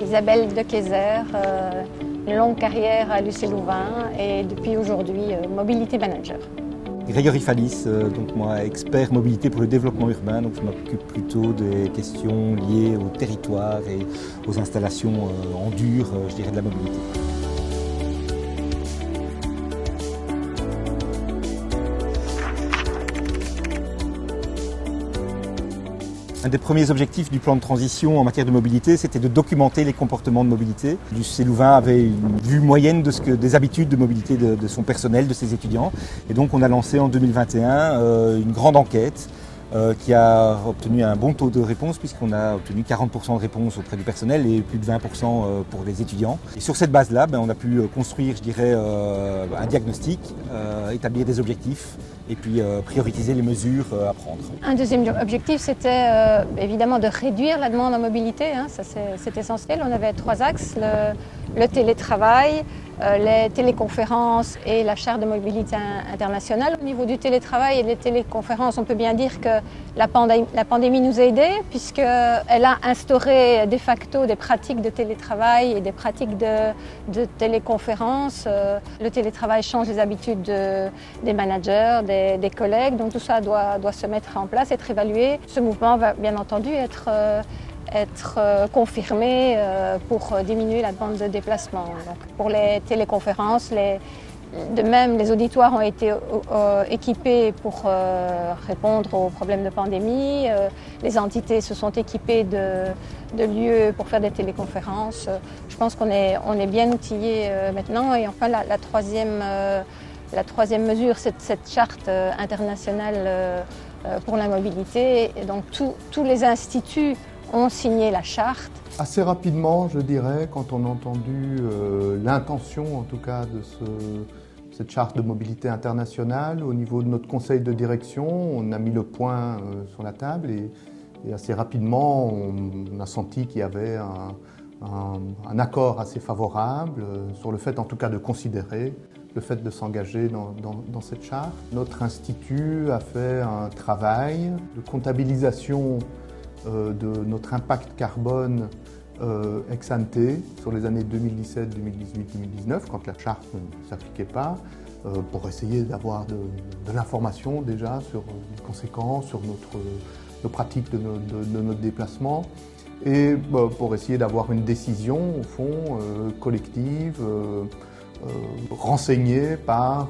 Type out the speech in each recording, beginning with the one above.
Isabelle de Kayser, une longue carrière à l'UC Louvain et depuis aujourd'hui Mobility Manager. Grégory Fallis, donc moi expert mobilité pour le développement urbain, donc je m'occupe plutôt des questions liées au territoire et aux installations en dur, je dirais, de la mobilité. Un des premiers objectifs du plan de transition en matière de mobilité, c'était de documenter les comportements de mobilité. L'UC Louvain avait une vue moyenne des habitudes de mobilité de son personnel, de ses étudiants. Et donc on a lancé en 2021 une grande enquête qui a obtenu un bon taux de réponse puisqu'on a obtenu 40% de réponses auprès du personnel et plus de 20% pour les étudiants. Et sur cette base-là, on a pu construire, je dirais, un diagnostic, établir des objectifs et puis prioriser les mesures à prendre. Un deuxième objectif, c'était évidemment de réduire la demande en mobilité, ça c'est essentiel. On avait 3 axes, le télétravail, les téléconférences et la charte de mobilité internationale. Au niveau du télétravail et des téléconférences, on peut bien dire que la pandémie nous a aidés puisqu'elle a instauré de facto des pratiques de télétravail et des pratiques de téléconférence. Le télétravail change les habitudes des managers, des collègues, donc tout ça doit se mettre en place, être évalué. Ce mouvement va bien entendu être confirmé pour diminuer la demande de déplacement. Donc pour les téléconférences, de même, les auditoires ont été équipés pour répondre aux problèmes de pandémie. Les entités se sont équipées de lieux pour faire des téléconférences. Je pense qu'on est bien outillés maintenant. Et enfin, la troisième mesure, c'est cette charte internationale pour la mobilité. Et donc tous les instituts ont signé la charte. Assez rapidement, je dirais, quand on a entendu l'intention, en tout cas, de cette charte de mobilité internationale, au niveau de notre conseil de direction, on a mis le point sur la table et assez rapidement, on a senti qu'il y avait un accord assez favorable sur le fait, en tout cas, de considérer le fait de s'engager dans cette charte. Notre institut a fait un travail de comptabilisation de notre impact carbone ex ante sur les années 2017, 2018, 2019, quand la charte ne s'appliquait pas, pour essayer d'avoir de l'information déjà sur les conséquences, sur nos pratiques de notre déplacement, et pour essayer d'avoir une décision, au fond, collective, renseignée par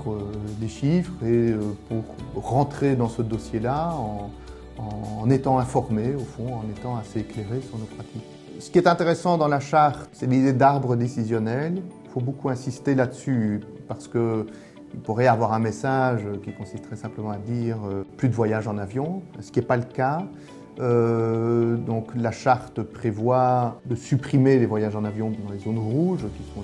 des chiffres, et pour rentrer dans ce dossier-là en étant informé, au fond, en étant assez éclairé sur nos pratiques. Ce qui est intéressant dans la charte, c'est l'idée d'arbre décisionnel. Il faut beaucoup insister là-dessus parce qu'il pourrait y avoir un message qui consisterait simplement à dire plus de voyages en avion, ce qui n'est pas le cas. Donc la charte prévoit de supprimer les voyages en avion dans les zones rouges, qui sont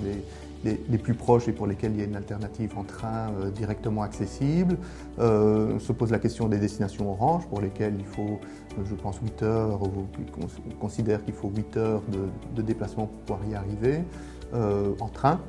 les plus proches et pour lesquels il y a une alternative en train directement accessible. On se pose la question des destinations orange pour lesquelles il faut, je pense, 8 heures, on considère qu'il faut 8 heures de déplacement pour pouvoir y arriver en train.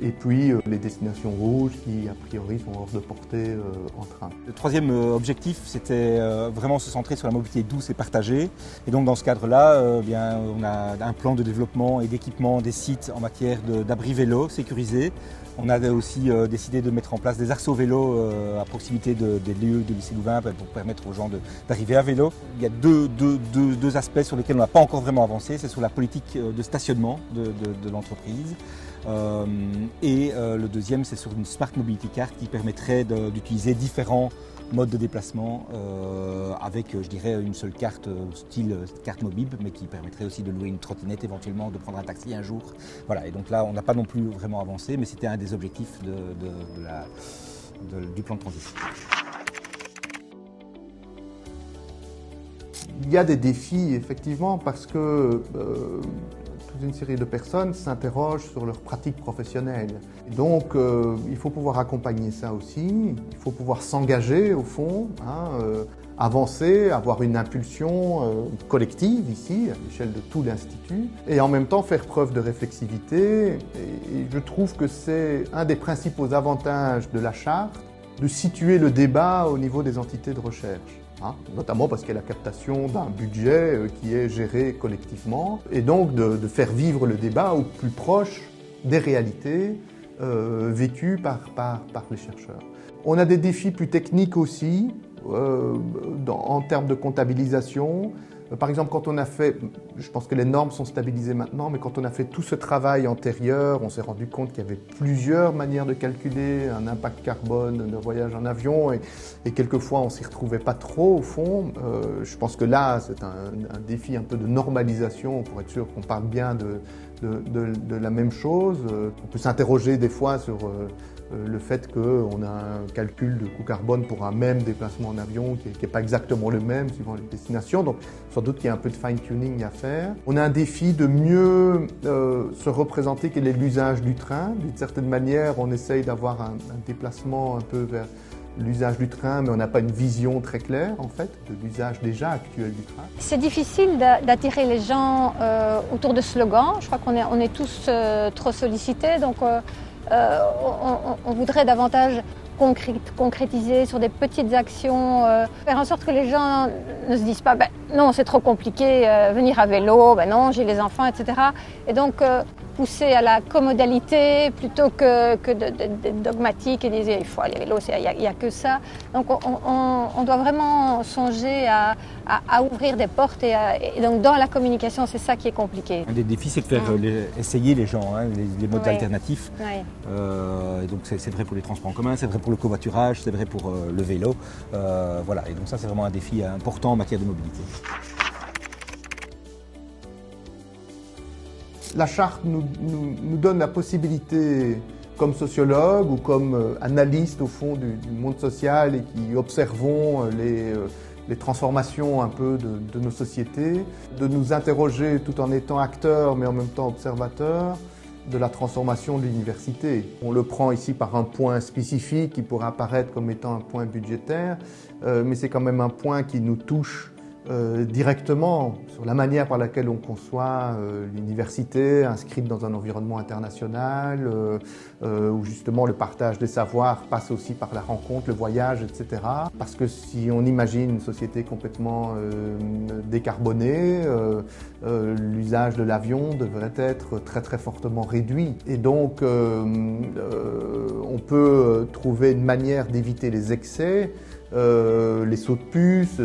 Et puis les destinations rouges qui, a priori, sont hors de portée en train. Le troisième objectif, c'était vraiment se centrer sur la mobilité douce et partagée. Et donc dans ce cadre-là, on a un plan de développement et d'équipement des sites en matière d'abris vélos sécurisés. On a aussi décidé de mettre en place des arceaux vélos à proximité des lieux de l'UC Louvain pour permettre aux gens d'arriver à vélo. Il y a deux aspects sur lesquels on n'a pas encore vraiment avancé. C'est sur la politique de stationnement de l'entreprise. Et le deuxième, c'est sur une Smart Mobility Card qui permettrait d'utiliser différents modes de déplacement avec, je dirais, une seule carte style carte mobile, mais qui permettrait aussi de louer une trottinette, éventuellement de prendre un taxi un jour. Voilà, et donc là, on n'a pas non plus vraiment avancé, mais c'était un des objectifs du plan de transition. Il y a des défis, effectivement, parce que toute une série de personnes s'interrogent sur leurs pratiques professionnelles. Et donc, il faut pouvoir accompagner ça aussi, il faut pouvoir s'engager, au fond, avancer, avoir une impulsion collective ici, à l'échelle de tout l'Institut, et en même temps faire preuve de réflexivité. Et je trouve que c'est un des principaux avantages de la charte, de situer le débat au niveau des entités de recherche. notamment parce qu'il y a la captation d'un budget qui est géré collectivement, et donc de faire vivre le débat au plus proche des réalités vécues par les chercheurs. On a des défis plus techniques aussi, en termes de comptabilisation. Par exemple, quand on a fait, je pense que les normes sont stabilisées maintenant, mais quand on a fait tout ce travail antérieur, on s'est rendu compte qu'il y avait plusieurs manières de calculer un impact carbone de voyage en avion, et quelquefois on s'y retrouvait pas trop au fond. Je pense que là, c'est un défi un peu de normalisation pour être sûr qu'on parle bien de la même chose. On peut s'interroger des fois sur le fait qu'on a un calcul de coût carbone pour un même déplacement en avion qui n'est pas exactement le même suivant les destinations. Donc sans doute qu'il y a un peu de fine-tuning à faire. On a un défi de mieux se représenter quel est l'usage du train. D'une certaine manière, on essaye d'avoir un déplacement un peu vers l'usage du train, mais on n'a pas une vision très claire en fait de l'usage déjà actuel du train. C'est difficile d'attirer les gens autour de slogans. Je crois qu'on est tous trop sollicités, donc on voudrait davantage concrétiser sur des petites actions, faire en sorte que les gens ne se disent pas non, c'est trop compliqué, venir à vélo, non, j'ai les enfants, etc. Et donc pousser à la commodalité plutôt que d'être dogmatique et dire il faut aller à vélo, il n'y a que ça. Donc on doit vraiment songer à ouvrir des portes, et donc dans la communication, c'est ça qui est compliqué. Un des défis, c'est de faire essayer les gens, les modes alternatifs. Oui. Et donc c'est vrai pour les transports en commun, c'est vrai pour le covoiturage, c'est vrai pour le vélo. Voilà. Et donc ça, c'est vraiment un défi important en matière de mobilité. La charte nous donne la possibilité, comme sociologue ou comme analyste au fond du monde social et qui observons les transformations un peu de nos sociétés, de nous interroger tout en étant acteurs mais en même temps observateurs de la transformation de l'université. On le prend ici par un point spécifique qui pourrait apparaître comme étant un point budgétaire, mais c'est quand même un point qui nous touche directement sur la manière par laquelle on conçoit l'université, inscrite dans un environnement international, où justement le partage des savoirs passe aussi par la rencontre, le voyage, etc. Parce que si on imagine une société complètement décarbonée, l'usage de l'avion devrait être très très fortement réduit. Et donc on peut trouver une manière d'éviter les excès, les sauts de puce,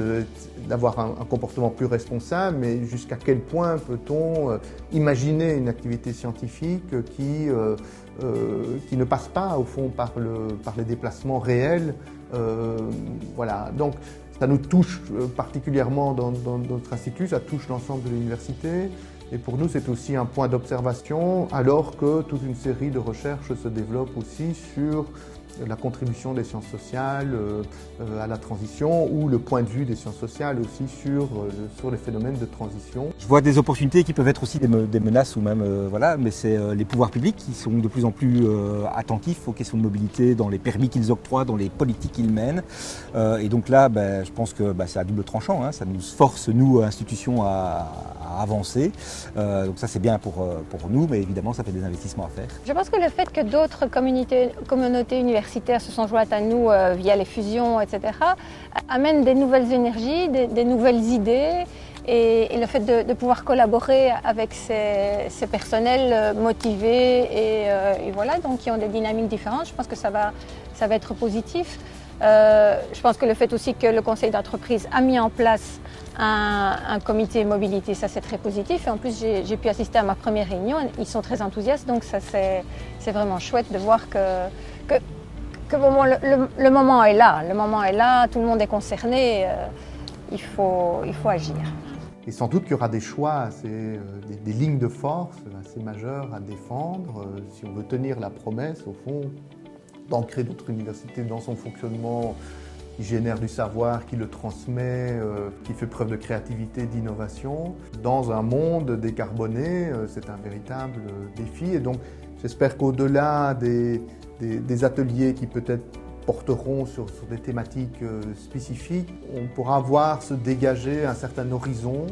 d'avoir un comportement plus responsable, mais jusqu'à quel point peut-on imaginer une activité scientifique qui ne passe pas au fond par les déplacements réels. Voilà. Donc ça nous touche particulièrement dans notre institut, ça touche l'ensemble de l'université. Et pour nous, c'est aussi un point d'observation, alors que toute une série de recherches se développent aussi sur la contribution des sciences sociales à la transition, ou le point de vue des sciences sociales aussi sur les phénomènes de transition. Je vois des opportunités qui peuvent être aussi des menaces, ou même voilà, mais c'est les pouvoirs publics qui sont de plus en plus attentifs aux questions de mobilité dans les permis qu'ils octroient, dans les politiques qu'ils mènent. Et donc là, je pense que c'est à double tranchant, ça nous force, nous, institutions, à avancer. Donc ça, c'est bien pour nous, mais évidemment, ça fait des investissements à faire. Je pense que le fait que d'autres communautés universitaires se sont jointes à nous via les fusions, etc., amène des nouvelles énergies, des nouvelles idées, et le fait de pouvoir collaborer avec ces personnels motivés et voilà, donc qui ont des dynamiques différentes, je pense que ça va être positif. Je pense que le fait aussi que le conseil d'entreprise a mis en place un comité mobilité, ça c'est très positif, et en plus j'ai pu assister à ma première réunion, ils sont très enthousiastes, donc ça c'est vraiment chouette de voir que le moment est là, tout le monde est concerné, il faut agir. Et sans doute qu'il y aura des choix, des lignes de force assez majeures à défendre, si on veut tenir la promesse, au fond, d'ancrer notre université dans son fonctionnement, qui génère du savoir, qui le transmet, qui fait preuve de créativité, d'innovation. Dans un monde décarboné, c'est un véritable défi. Et donc, j'espère qu'au-delà des ateliers qui peut-être porteront sur des thématiques spécifiques, on pourra voir se dégager un certain horizon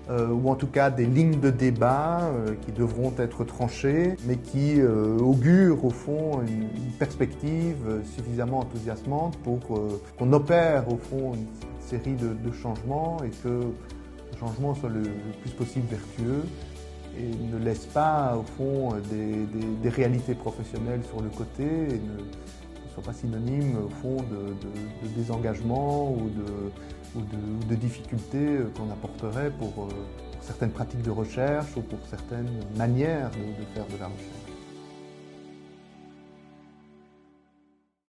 ou en tout cas des lignes de débat qui devront être tranchées, mais qui augurent au fond une perspective suffisamment enthousiasmante pour qu'on opère au fond une série de changements et que le changement soit le plus possible vertueux et ne laisse pas au fond des réalités professionnelles sur le côté et ne soit pas synonyme au fond de désengagement ou de difficultés qu'on apporterait pour certaines pratiques de recherche ou pour certaines manières de faire de la recherche.